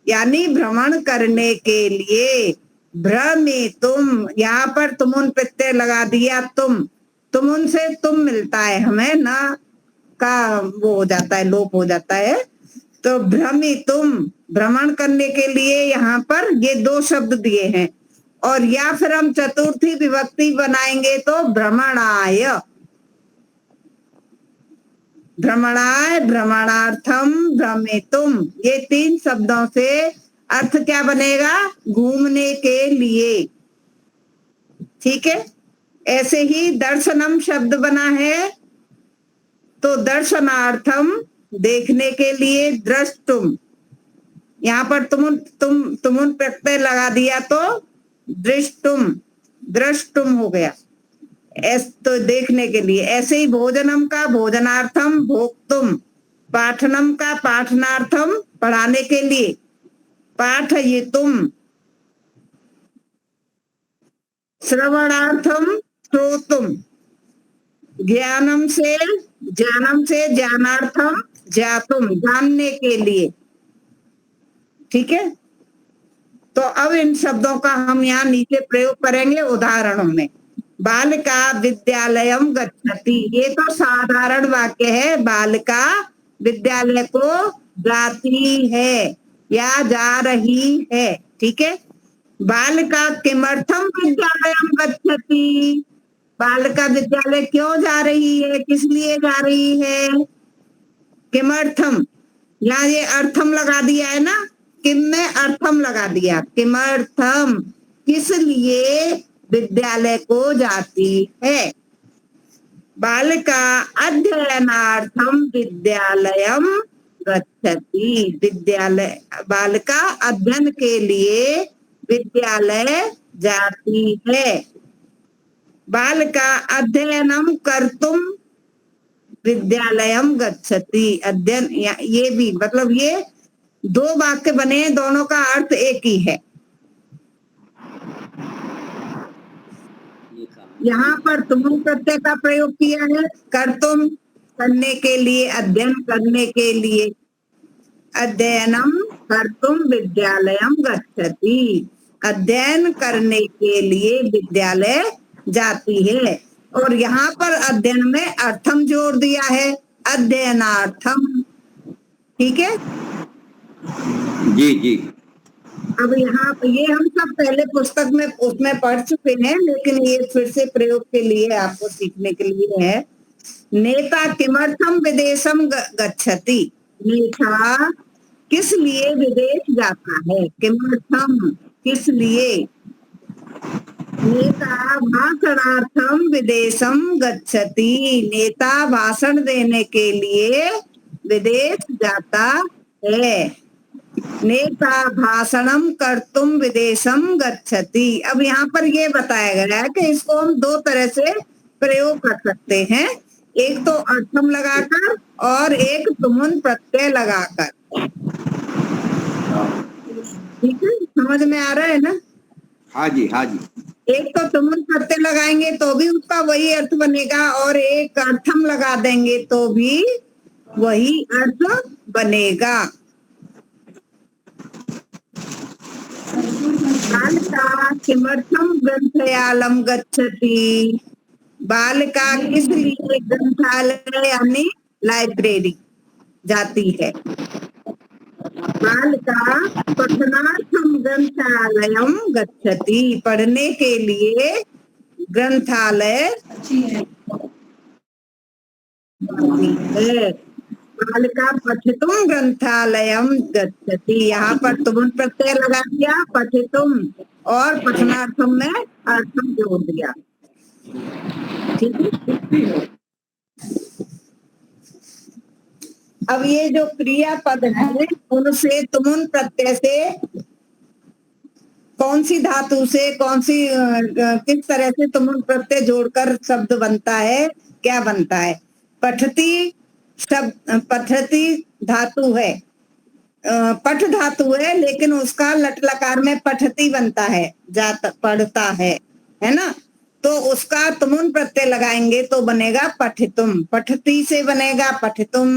यानी भ्रमण करने के लिए। भ्रमे तुम, यहाँ पर तुमुन प्रत्यय लगा दिया, तुम, तुमुन से तुम मिलता है हमें, ना का वो हो जाता है, लोप हो जाता है। तो भ्रमितुम, भ्रमण करने के लिए यहाँ पर ये दो शब्द दिए हैं। और या फिर हम चतुर्थी विभक्ति बनाएंगे तो भ्रमणाय, भ्रमणाय, भ्रमणार्थम, भ्रमितुम, ये तीन शब्दों से अर्थ क्या बनेगा? घूमने के लिए। ठीक है। ऐसे ही दर्शनम शब्द बना है तो दर्शनार्थम, देखने के लिए, दृष्टुम, यहाँ पर तुमुन प्रत्यय लगा दिया तो दृष्टुम, दृष्टुम हो गया, तो देखने के लिए। ऐसे ही भोजनम का भोजनार्थम, भोक्तुम, पाठनम का पाठनार्थम, पढ़ाने के लिए, पाठयितुम, श्रवणार्थम, श्रोतुम, ज्ञानम से ज्ञानार्थम, ज्ञातुम, जानने के लिए। ठीक है। तो अब इन शब्दों का हम यहाँ नीचे प्रयोग करेंगे उदाहरणों में। बालिका विद्यालयम गच्छति, ये तो साधारण वाक्य है। बालिका विद्यालय को जाती है या जा रही है। ठीक है। बालिका किमर्थम विद्यालयम गच्छति, बालिका विद्यालय क्यों जा रही है, किस लिए जा रही है? किमर्थम, यहाँ ये अर्थम लगा दिया है ना, किम में अर्थम लगा दिया, किमर्थम, किस लिए विद्यालय को जाती है। बालिका अध्ययनार्थम विद्यालयम गच्छति, विद्यालय, बालिका अध्ययन के लिए विद्यालय जाती है। बालिका अध्ययनम कर्तुम विद्यालयम गच्छति, अध्ययन, ये भी मतलब ये दो वाक्य बने, दोनों का अर्थ एक ही है। यहाँ पर तुम प्रत्यय का प्रयोग किया है, कर्तुम, करने के लिए, अध्ययन करने के लिए, अध्ययनम कर्तुम विद्यालयम गच्छति, अध्ययन करने के लिए विद्यालय जाती है। और यहाँ पर अध्ययन में अर्थम जोड़ दिया है, अध्ययनार्थम। ठीक है जी जी। अब यहाँ ये हम सब पहले पुस्तक में उसमें पढ़ चुके हैं, लेकिन ये फिर से प्रयोग के लिए आपको सीखने के लिए है। नेता किमर्थम विदेशम गच्छति, नेता किस लिए विदेश जाता है, किमर्थम, किस लिए। नेता भाषणार्थम विदेशम गच्छति, नेता भाषण देने के लिए विदेश जाता है। नेता भाषणम कर्तुम विदेशम गच्छति। अब यहाँ पर ये बताया गया है कि इसको हम दो तरह से प्रयोग कर सकते हैं, एक तो अर्थम लगाकर और एक तुमुन प्रत्यय लगाकर। ठीक है, समझ में आ रहा है ना? हाँ जी, हाँ जी। एक तो तुमुन प्रत्यय लगाएंगे तो भी उसका वही अर्थ बनेगा, और एक अर्थम लगा देंगे तो भी वही अर्थ बनेगा। बालिका किमर्थम ग्रंथालयम गच्छति, बालिका किस लिए ग्रंथालय यानी लाइब्रेरी जाती है। बालिका पठनार्थम ग्रंथालयम गच्छति, पढ़ने के लिए ग्रंथालय जाती है। बालिका पठितुम ग्रंथालयम गच्छति, यहाँ पर तुम प्रत्यय लगा दिया पठितुम, और पठनार्थम में अर्थम जोड़ दिया। ठीक है। अब ये जो क्रियापद है उनसे तुमुन प्रत्यय से कौन सी धातु से किस तरह से तुमुन प्रत्यय जोड़कर शब्द बनता है, क्या बनता है। पठती शब्द, पठती धातु है, पठ धातु है, लेकिन उसका लट लकार में पठती बनता है, पढ़ता है ना। तो उसका तुमुन प्रत्यय लगाएंगे तो बनेगा पठितुम, पठती से बनेगा पठितुम,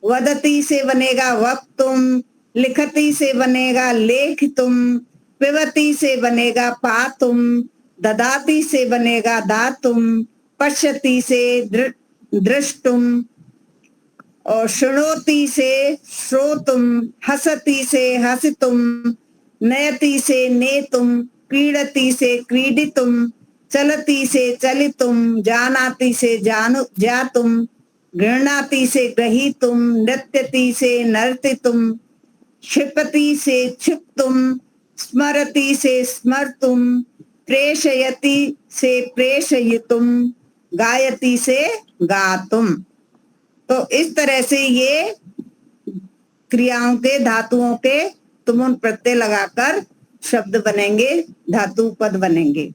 वदती से बनेगा वक्तुम, लिखती से बनेगा लेखितुम, पिबती से बनेगा पातुम, ददाती से बनेगा दातुम, पश्यति से दृष्टुम, और शृणोति से श्रोतुम, हसति से हसितुम, नयति से नेतुम, क्रीडति से क्रीडितुम, चलति से चलितुम, जानाति से ज्ञातुम, गृह्णाति से ग्रहीतुम, नृत्यति से नर्तितुम, क्षिपति से क्षिप्तुम, स्मरति से स्मर्तुम, प्रेषयति से प्रेषयितुम, गायति से गातुम। तो इस तरह से ये क्रियाओं के, धातुओं के तुमुन प्रत्यय लगाकर शब्द बनेंगे, धातु पद बनेंगे।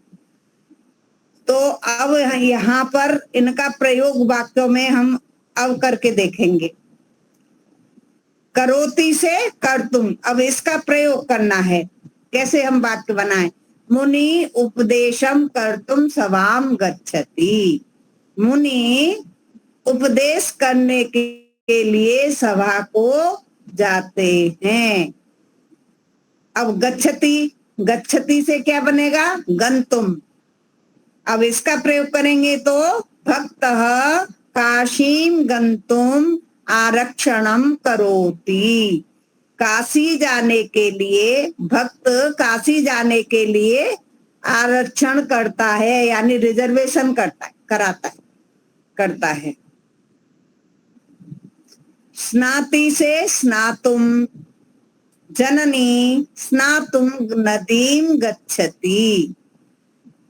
तो अब यहाँ पर इनका प्रयोग वाक्यों में हम अब करके देखेंगे। करोति से कर्तुम, अब इसका प्रयोग करना है। कैसे हम वाक्य बनाएं? मुनि उपदेशम कर्तुम सभाम गच्छति। मुनि उपदेश करने के लिए सभा को जाते हैं। अब गच्छति, गच्छति से क्या बनेगा? गंतुम। अब इसका प्रयोग करेंगे तो भक्तः काशीम गंतुम आरक्षणम करोति। काशी जाने के लिए, भक्त काशी जाने के लिए आरक्षण करता है, यानी रिजर्वेशन करता है। स्नाति से स्नातुम, जननी स्नातुम नदीम गच्छति।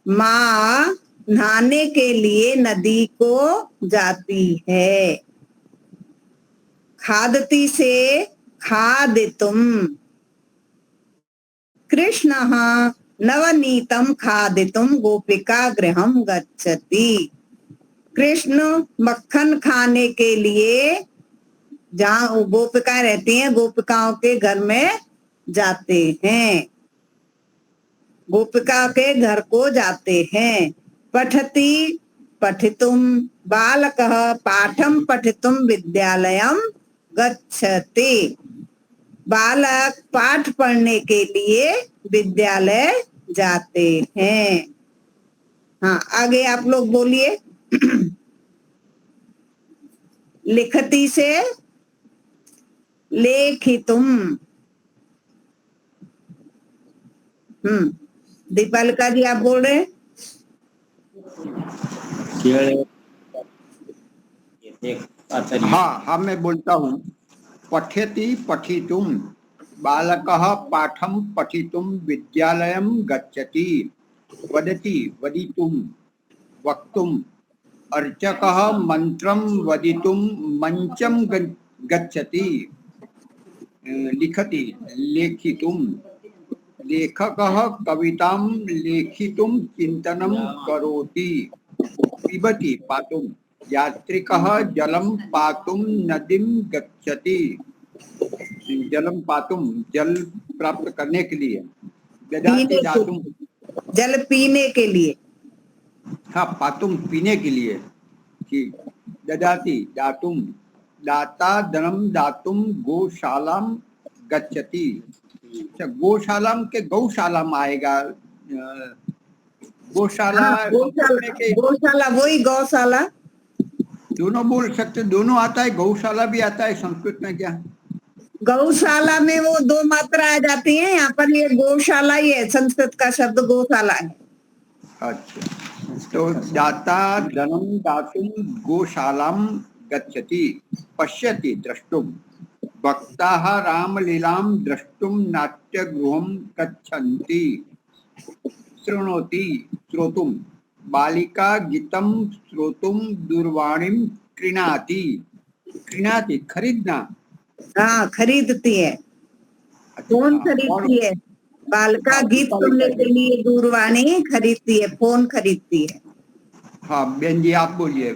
माँ नहाने के लिए नदी को जाती है। खादति से खादितुम, कृष्णः नवनीतम खादितुम गोपिका गृहम गच्छति। कृष्ण मक्खन खाने के लिए जहाँ गोपिका रहती हैं, गोपिकाओं के घर में जाते हैं, गोपिका के घर को जाते हैं। पठति पठितुम, बालकः पाठम पठितुम विद्यालयम गच्छति। बालक पाठ पढ़ने के लिए विद्यालय जाते हैं। हाँ, आगे आप लोग बोलिए। लिखति से लेखितुम। दीपालिका जी आप बोल रहे हैं? हाँ, मैं बोलता हूँ। पठ्यति पठितुम, बालकः पाठम पठितुम विद्यालयम गच्छति। वदति वदितुम, वक्तुम, अर्चकः मंत्रम वदितुम मंचम गच्छति। लिखति लेखितुम, लेखकः कवितां लेखितुम चिंतनं करोति। पिबति पातुम, यात्रिकः जलम पातुम नदीम गच्छति। जलम पातुम, जल प्राप्त करने के लिए। ददाति दातुम, जल पीने के लिए। हाँ, पातुम पीने के लिए। ठीक। ददाति दातुम, दाता धनम दातुम गोशालाम गच्छति। गौशालाम के गौशालाम आएगा। गौशाला, गौशाला वही गौशाला, दोनों बोल सकते, दोनों आता है, गौशाला भी आता है संस्कृत में। क्या गौशाला में वो दो मात्रा आ जाती है, यहाँ पर ये गौशाला ही है, संस्कृत का शब्द गौशाला है। अच्छा, तो दाता धनम दातुम गोशालाम गच्छति। पश्यति द्रष्टुम, भक्ताः रामलीलां द्रष्टुम नाट्यगृहं गच्छन्ति। शृणोति श्रोतुम, बालिका गीतम श्रोतुम दूरवाणीं क्रीणाति। क्रीणाति खरीदना। हाँ, खरीदती है। फोन खरीदती है। बालिका गीत सुनने के लिए दूरवाणी खरीदती है, फोन खरीदती है। हाँ बहन जी, आप बोलिए।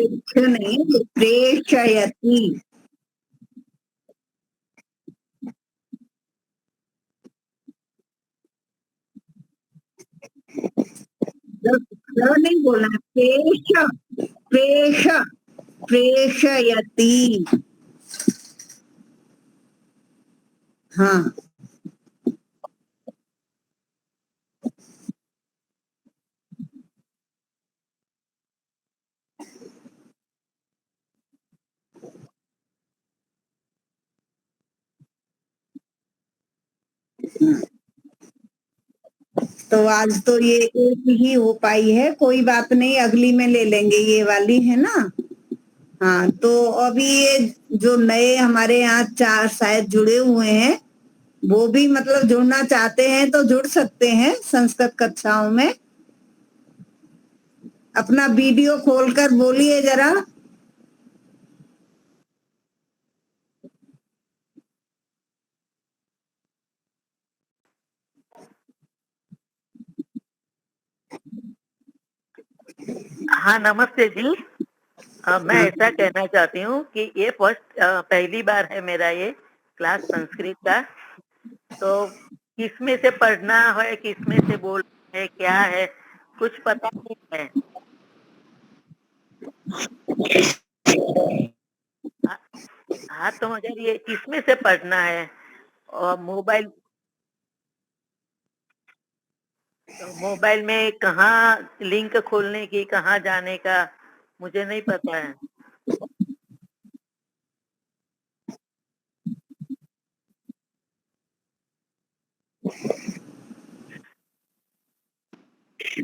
प्रेक्ष नहीं, प्रेषयति। नहीं बोलना, प्रेष, प्रेष, प्रेषयति। हाँ, तो आज तो ये एक ही हो पाई है, कोई बात नहीं, अगली में ले लेंगे, ये वाली है ना। हाँ, तो अभी ये जो नए हमारे यहाँ 4 शायद जुड़े हुए हैं, वो भी मतलब जुड़ना चाहते हैं तो जुड़ सकते हैं संस्कृत कक्षाओं में। अपना वीडियो खोलकर बोलिए जरा। हाँ, नमस्ते जी। मैं ऐसा कहना चाहती हूँ कि ये पहली बार है मेरा ये क्लास संस्कृत का, तो किसमें से पढ़ना है, किसमें से बोलना है, क्या है, कुछ पता नहीं है। हाँ, तो मगर ये किसमें से पढ़ना है, और मोबाइल में कहाँ लिंक खोलने की, कहाँ जाने का, मुझे नहीं पता है।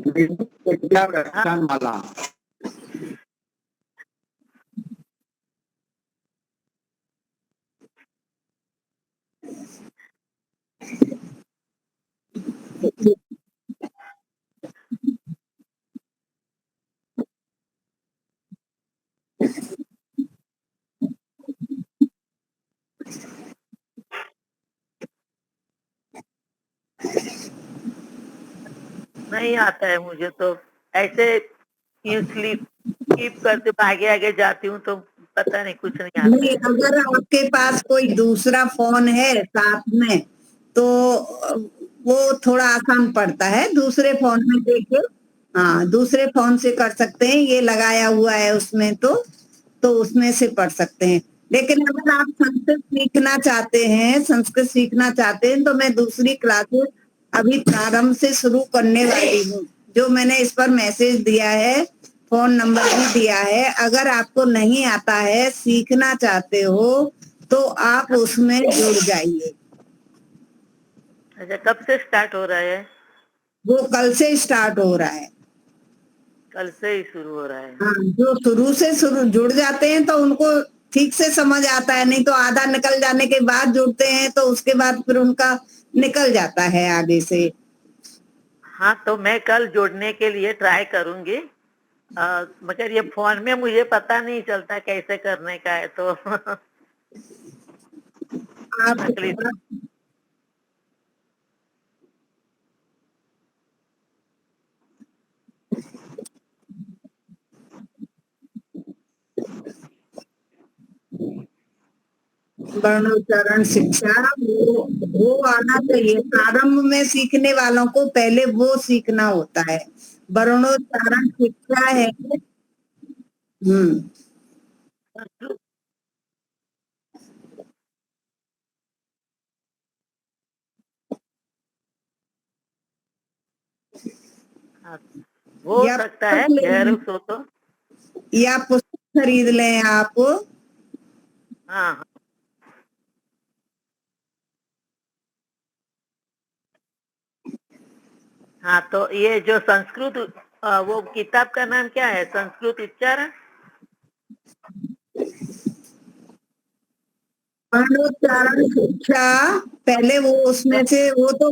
व्याख्यान माला। नहीं आता है मुझे तो, ऐसे स्किप करते आगे आगे जाती हूँ तो पता नहीं, कुछ नहीं आता नहीं, है। अगर आपके पास कोई दूसरा फोन है साथ में तो वो थोड़ा आसान पड़ता है, दूसरे फोन में देखिए। हाँ, दूसरे फोन से कर सकते हैं, ये लगाया हुआ है उसमें, तो उसमें से पढ़ सकते हैं। लेकिन अगर आप संस्कृत सीखना चाहते हैं, संस्कृत सीखना चाहते हैं, तो मैं दूसरी क्लासेस अभी प्रारंभ से शुरू करने वाली हूँ, जो मैंने इस पर मैसेज दिया है, फोन नंबर भी दिया है। अगर आपको नहीं आता है, सीखना चाहते हो, तो आप उसमें जुड़ जाइए। अच्छा, कब से स्टार्ट हो रहा है? वो कल से स्टार्ट हो रहा है। कल से ही शुरू हो रहा है। हाँ, जो शुरू जुड़ जाते हैं तो उनको ठीक से समझ आता है, नहीं तो आधा निकल जाने के बाद जुड़ते हैं तो उसके बाद फिर उनका निकल जाता है आगे से। हाँ, तो मैं कल जोड़ने के लिए ट्राई करूंगी, मगर ये फोन में मुझे पता नहीं चलता कैसे करने का है, तो आप तकलीफ। वर्णोच्चारण शिक्षा वो आना चाहिए। प्रारंभ में सीखने वालों को पहले वो सीखना होता है। वर्णोच्चारण शिक्षा है। हो या सकता है पुस्तक ले लें, Xerox हो तो। या पुस्तक खरीद लें आप। हाँ, हाँ, तो ये जो संस्कृत, वो किताब का नाम क्या है? संस्कृत उच्चारण। वर्णोच्चारण शिक्षा, पहले वो उसमें से वो तो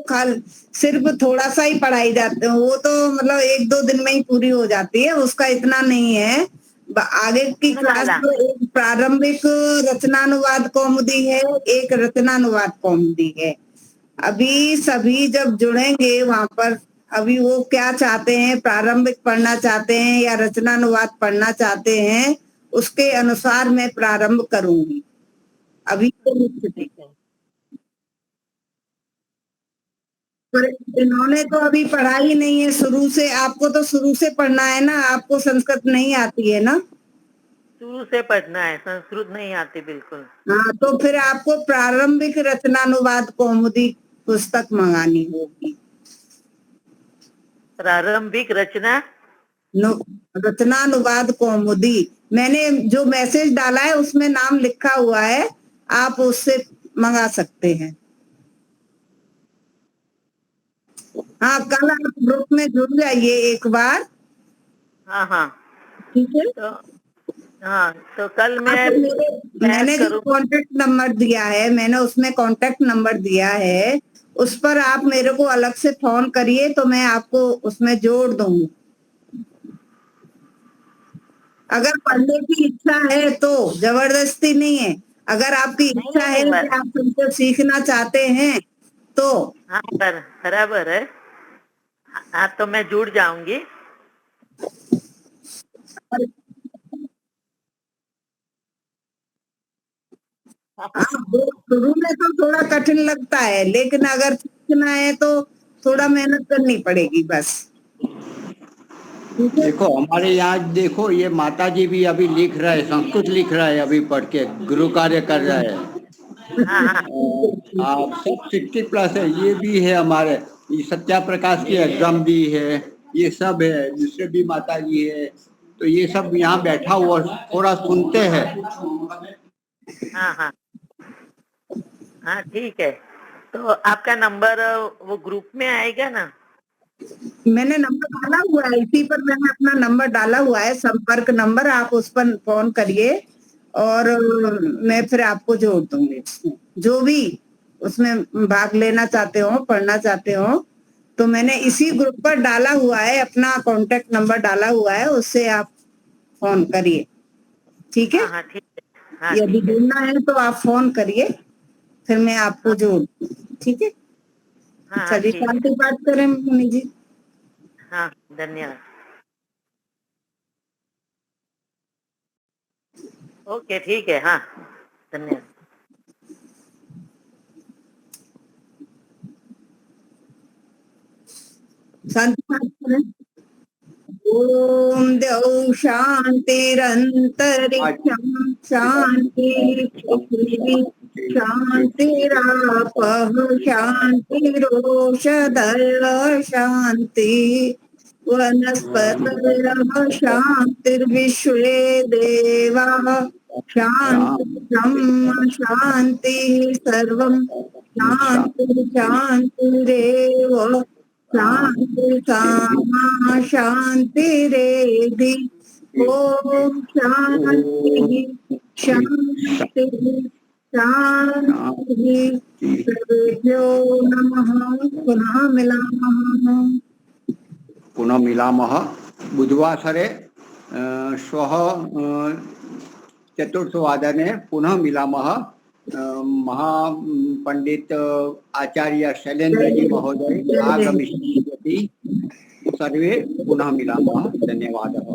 सिर्फ थोड़ा सा ही पढ़ाई जाते हैं, वो तो मतलब 1-2 दिन में ही पूरी हो जाती है, उसका इतना नहीं है। आगे की क्लास वर्णमाला। तो एक प्रारंभिक रचनानुवाद कौमुदी है, एक रचनानुवाद कौमुदी है। अभी सभी जब जुड़ेंगे वहां पर अभी वो क्या चाहते हैं, प्रारंभिक पढ़ना चाहते हैं या रचनानुवाद पढ़ना चाहते हैं, उसके अनुसार मैं प्रारंभ करूंगी। अभी तो ठीक है। पर इन्होंने तो अभी पढ़ा ही नहीं है शुरू से। आपको तो शुरू से पढ़ना है ना, आपको संस्कृत नहीं आती है ना। शुरू से पढ़ना है, संस्कृत नहीं आती बिल्कुल। हाँ, तो फिर आपको प्रारंभिक रचनानुवाद कौमुदी पुस्तक मंगानी होगी। प्रारंभिक रचना रचनानुवाद कौमुदी, मैंने जो मैसेज डाला है उसमें नाम लिखा हुआ है, आप उससे मंगा सकते हैं। हाँ, कल आप ग्रुप में जुड़ जाइए एक बार। हाँ हाँ, ठीक है। तो हाँ, तो कल मैं मैंने जो कांटेक्ट नंबर दिया है, मैंने उसमें कांटेक्ट नंबर दिया है, उस पर आप मेरे को अलग से फोन करिए तो मैं आपको उसमें जोड़ दूंगी। अगर पढ़ने की इच्छा है तो, जबरदस्ती नहीं है। अगर आपकी इच्छा है कि आप संस्कृत सीखना चाहते हैं तो। हाँ, बराबर है। हाँ, तो मैं जुड़ जाऊंगी। शुरू में तो थोड़ा कठिन लगता है, लेकिन अगर सीखना है तो थोड़ा मेहनत करनी पड़ेगी बस। देखो हमारे यहाँ देखो, ये माता जी भी अभी लिख रहा है, संस्कृत लिख रहा है, अभी पढ़ के गुरु कार्य कर रहा है। आप सब 60+ है, ये भी है हमारे, ये सत्या प्रकाश की एग्जाम भी है, ये सब है, दूसरे भी माता जी है, तो ये सब यहाँ बैठा हुआ थोड़ा सुनते हैं। हाँ हाँ हाँ, ठीक है। तो आपका नंबर वो ग्रुप में आएगा ना? मैंने नंबर डाला हुआ है, इसी पर मैंने अपना नंबर डाला हुआ है, संपर्क नंबर, आप उस पर फोन करिए और मैं फिर आपको जोड़ दूंगी उसमें। जो भी उसमें भाग लेना चाहते हो, पढ़ना चाहते हो, तो मैंने इसी ग्रुप पर डाला हुआ है, अपना कांटेक्ट नंबर डाला हुआ है, उससे आप फोन करिए। ठीक है। हाँ ठीक है। हाँ, यदि ठीक है। जुड़ना है तो आप फोन करिए, फिर मैं आपको जोड़ दूंगी। ठीक है। हाँ चलिए, ठीक है। शांति बात करें मुनि जी। हाँ, धन्यवाद। ओके, ठीक है। हाँ, धन्यवाद। शांति बात करें। ओम द्यौ शांतिरंतरिक्षं शांति पृथ्वी शांतिरापः शांतिरोषधयः शांति वनस्पतयः शांतिर्विश्वे देवाः शांति ब्रह्म शांति सर्वं शांति शांतिरेव शांति सामा शांतिरेधि। ओम शांति शांति शांति। सर्वेभ्यो नमः। पुनः मिलामः। पुनः मिलामः बुधवासरे श्वः चतुर्थवादने पुनः मिलामः। महापंडित आचार्य शैलेंद्र जी महोदय आगमिष्यन्ति। सर्वे पुनः मिलामः। धन्यवादः।